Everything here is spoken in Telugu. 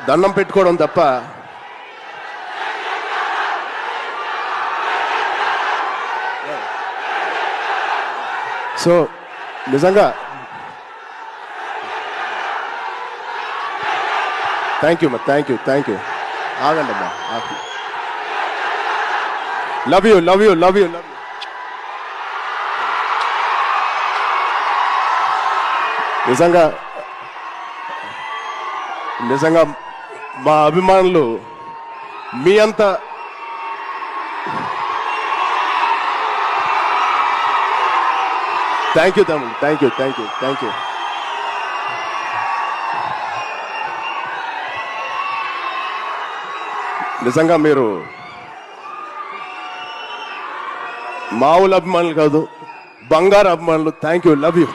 దండం పెట్టుకోవడం తప్ప సో నిజంగా థ్యాంక్ యూ అమ్మా, థ్యాంక్ యూ ఆగండి అమ్మా, love you love you love you love you. నిజంగా మా అభిమానులు మీ అంత థ్యాంక్ యూ తమ్ముడు, థ్యాంక్ యూ. నిజంగా మీరు మామూలు అభిమానులు కాదు, బంగారు అభిమానులు. Thank you, love you.